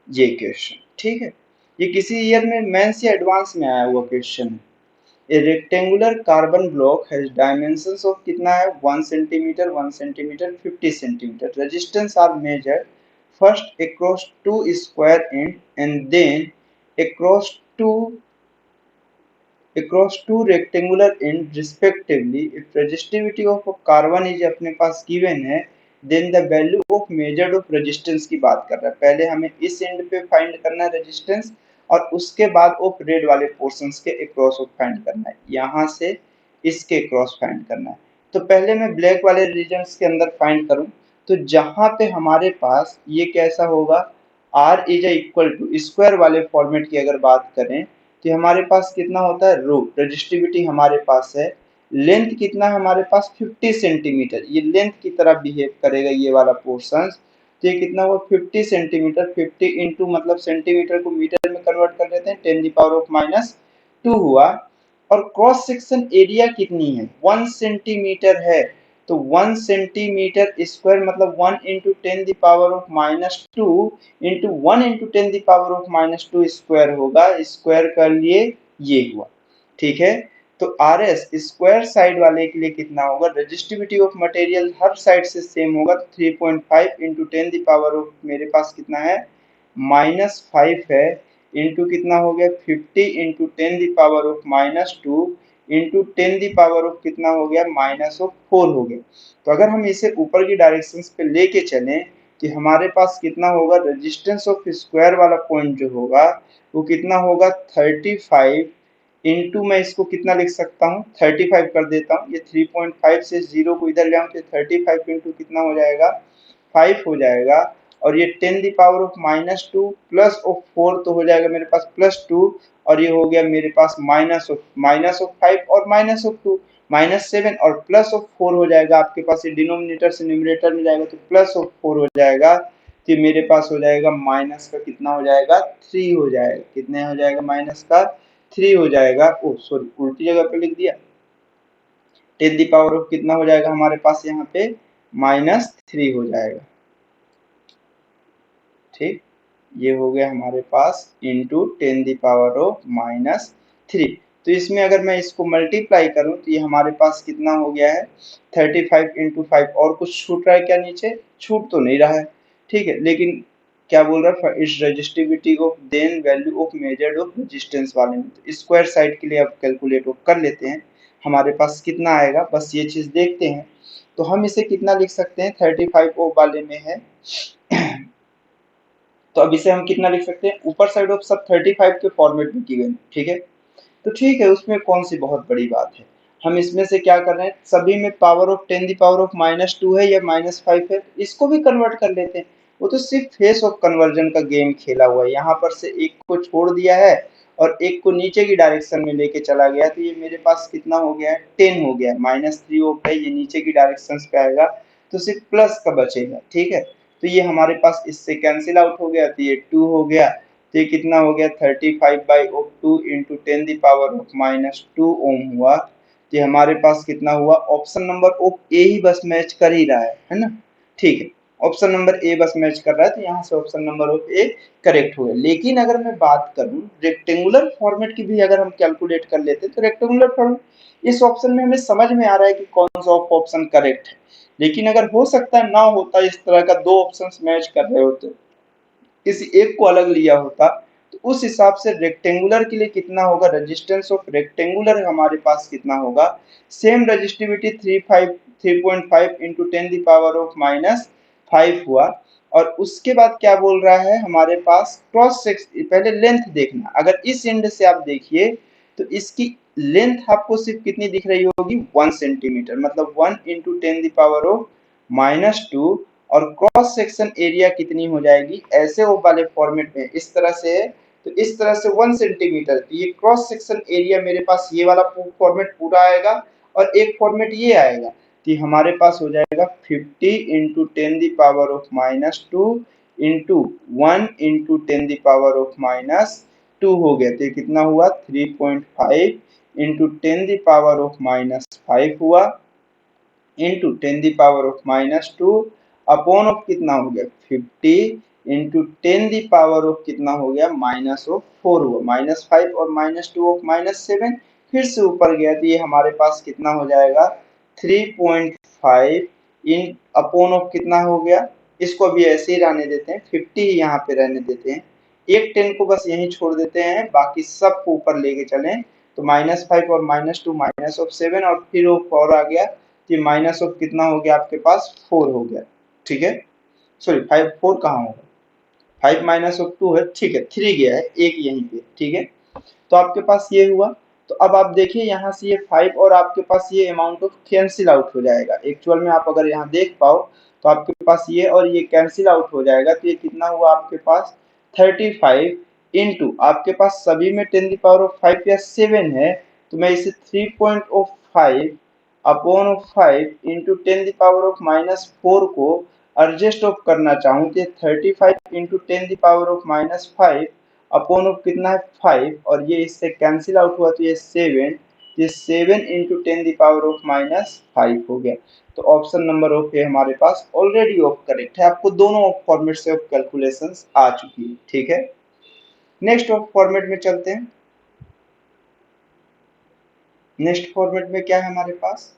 ये क्वेश्चन, ठीक है। ये किसी ईयर में मेंस या एडवांस में आया हुआ क्वेश्चन है। A rectangular carbon block has dimensions of कितना है 1 centimetre 1 centimetre 50 centimetre. Resistance R measured first across two square end and then across two rectangular end respectively. If resistivity of a carbon is अपने पास given है, then the value of measured of resistance की बात कर रहा है। पहले हमें इस एंड पे फाइंड करना है रेजिस्टेंस और उसके बाद ऑफ रेड वाले पोर्शंस के अक्रॉस ऑफ फाइंड करना है। यहाँ से इसके अक्रॉस फाइंड करना है। तो पहले मैं ब्लैक वाले रीजन्स के अंदर फाइंड करूं तो जहां पे हमारे पास ये कैसा होगा, R is equal to square वाले फॉर्मेट की अगर बात करें तो हमारे पास कितना होता है रो, रजिस्टिविटी हमारे पास है, लेंथ कितना है हमारे पास 50 सेंटीमीटर, ये लेंथ की तरह बिहेव करेगा ये वाला पोर्शन। तो ये कितना हुआ 50 सेंटीमीटर, 50 इंटू मतलब सेंटीमीटर को मीटर में कन्वर्ट कर लेते हैं 10 पावर ऑफ माइनस 2 हुआ। और क्रॉस सेक्शन एरिया कितनी है 1 सेंटीमीटर है, तो 1 सेंटीमीटर स्क्वायर मतलब 1 into 10 power of minus 2 into 1 into 10 power of minus 2 square होगा, स्क्वायर कर लिए ये हुआ, ठीक है। तो आर एस स्क्वायर साइड वाले के लिए कितना होगा, resistivity of material her side से सेम होगा, 3.5 इंटू 10 पावर ऑफ मेरे पास कितना है -5 है, इंटू कितना हो गया 50 इंटू 10 ऑफ -2 इंटू 10 ऑफ कितना हो गया -4 हो गया। तो अगर हम इसे ऊपर की डायरेक्शन पे लेके चलें कि हमारे पास कितना होगा रेजिस्टेंस ऑफ स्क्वायर वाला पॉइंट जो होगा वो कितना होगा 35 इंटू मैं इसको कितना लिख सकता हूँ 35 कर देता हूँ, ये 3.5 से 0 को इधर ले आऊँ तो 35 इंटू कितना हो जाएगा 5 हो जाएगा, और ये 10 प्लस ऑफ 4 तो हो जाएगा मेरे पास +2, और ये हो गया मेरे पास माइनस ऑफ 5 और -2 -7 और +4 हो जाएगा आपके पास, ये डिनोमिनेटर से न्यूमरेटर में जाएगा तो +4 हो जाएगा। तो मेरे पास हो जाएगा माइनस का कितना हो जाएगा 3 हो जाएगा, कितने हो जाएगा माइनस का 3 हो जाएगा। ओ सॉरी उल्टी जगह पे लिख दिया, 10 ऑफ कितना हो जाएगा हमारे पास यहाँ पे -3 हो जाएगा, ठीक। ये हो गया हमारे पास इंटू 10 ऑफ -3। तो इसमें अगर मैं इसको मल्टीप्लाई करूं तो ये हमारे पास कितना हो गया है 35 इंटू 5, और कुछ छूट रहा है क्या नीचे, छूट तो नहीं रहा है, ठीक है। लेकिन क्या बोल रहा है इस resistivity of then value of measured of resistance वाले में, तो स्क्वायर साइड के लिए अब कैलकुलेट कर लेते हैं हमारे पास कितना आएगा, बस ये चीज देखते हैं। तो हम इसे कितना लिख सकते हैं 35 ओ वाले में है तो अब इसे हम कितना लिख सकते हैं, ऊपर साइड ऑफ सब 35 के फॉर्मेट में की गई, ठीक है। तो ठीक है उसमें कौन सी बहुत बड़ी बात है, हम इसमें से क्या कर रहे हैं सभी में पावर ऑफ 10 ऑफ -2 है या -5 है, इसको भी कन्वर्ट कर लेते हैं। वो तो सिर्फ फेस ऑफ कन्वर्जन का गेम खेला हुआ है, यहाँ पर से एक को छोड़ दिया है और एक को नीचे की डायरेक्शन में लेके चला गया, तो ये मेरे पास कितना हो गया है 10 हो गया, -3 ऑफ है ये नीचे की डायरेक्शन पे आएगा तो सिर्फ प्लस का बचेगा, ठीक है। तो ये हमारे पास इससे कैंसिल आउट हो गया, तो ये 2 हो गया, तो ये कितना हो गया 35/2 इंटू 10 ऑफ -2 ओम हुआ। तो हमारे पास कितना हुआ, ऑप्शन नंबर ऑफ ए ही बस मैच कर ही रहा है ना, ठीक है। ऑप्शन नंबर ए बस मैच कर रहा है, तो यहाँ से option number of A correct हुआ। लेकिन अगर मैं बात करूं रेक्टेंगुलर फॉर्मेट की भी अगर हम कैलकुलेट कर लेते तो रेक्टेंगुलर फॉर्मेट इस ऑप्शन में हमें समझ में आ रहा है कि कौन सा ऑप्शन करेक्ट है, लेकिन अगर हो सकता है ना होता इस तरह का दो ऑप्शंस मैच कर रहे होते, किसी एक को अलग लिया होता, तो उस हिसाब से रेक्टेंगुलर के लिए कितना होगा रेजिस्टेंस ऑफ रेक्टेंगुलर हमारे पास कितना होगा, सेम रेजिस्टिविटी 3.5 इंटू 10 ऑफ -5 हुआ। और उसके बाद क्या बोल रहा है हमारे पास क्रॉस सेक्शन, पहले लेंथ देखना, अगर इस एंड से आप देखिए तो इसकी लेंथ आपको सिर्फ कितनी दिख रही होगी 1 सेंटीमीटर, मतलब 1 इंटू 10 ऑफ -2, और क्रॉस सेक्शन एरिया कितनी हो जाएगी ऐसे वो वाले फॉर्मेट में इस तरह से है, तो इस तरह से 1 सेंटीमीटर, तो ये क्रॉस सेक्शन एरिया मेरे पास ये वाला फॉर्मेट पूरा आएगा और एक फॉर्मेट ये आएगा, तो हमारे पास हो जाएगा 50 into 10 of -2 into 1 into 10 of -2 हो गया, तो ये कितना हुआ 3.5 इंटू 10 ऑफ -5 हुआ इंटू 10 ऑफ -2 अपॉन ऑफ कितना हो गया 50 इंटू 10 दी पावर ऑफ कितना हो गया -4 हुआ, -5 और -2 ऑफ -7 फिर से ऊपर गया तो ये हमारे पास कितना हो जाएगा 3.5 इन अपॉन ऑफ कितना हो गया, इसको अभी ऐसे ही रहने देते हैं 50 ही यहाँ पे रहने देते हैं, एक 10 को बस यहीं छोड़ देते हैं, बाकी सब को ऊपर लेके चलें तो -5 और -2 -7 और फिर वो 4 आ गया, तो माइनस ऑफ कितना हो गया आपके पास 4 हो गया, ठीक है, सॉरी 5 4 कहाँ होगा, 5 -2 है, ठीक है 3 गया है एक यहीं पे, ठीक है। तो आपके पास ये हुआ, तो अब आप देखिए यहाँ से ये 5 और आपके पास ये अमाउंट ऑफ कैंसिल आउट हो जाएगा, एक्चुअल में आप अगर यहाँ देख पाओ तो आपके पास ये और ये कैंसिल आउट हो जाएगा, तो ये कितना हुआ आपके पास 35 इंटू आपके पास सभी में 10 की पावर ऑफ 5 या 7 है, तो मैं इसे 3.5 अपॉन 5 इंटू 10 की पावर ऑफ -4 को एडजस्ट ऑफ करना चाहूँ तो 35 इंटू 10 की पावर ऑफ -5 अपॉन ऑफ कितना है 5 और ये इससे कैंसिल आउट हुआ तो ये 7, ये 7 इंटू 10 की पावर ऑफ -5 हो गया। तो ऑप्शन नंबर ऑफ ये हमारे पास ऑलरेडी ऑफ करेक्ट है, आपको दोनों ऑफ फॉर्मेट से ऑफ कैलकुलेशंस आ चुकी है, ठीक है। नेक्स्ट ऑफ फॉर्मेट में चलते हैं। नेक्स्ट फॉर्मेट में क्या है हमारे पास,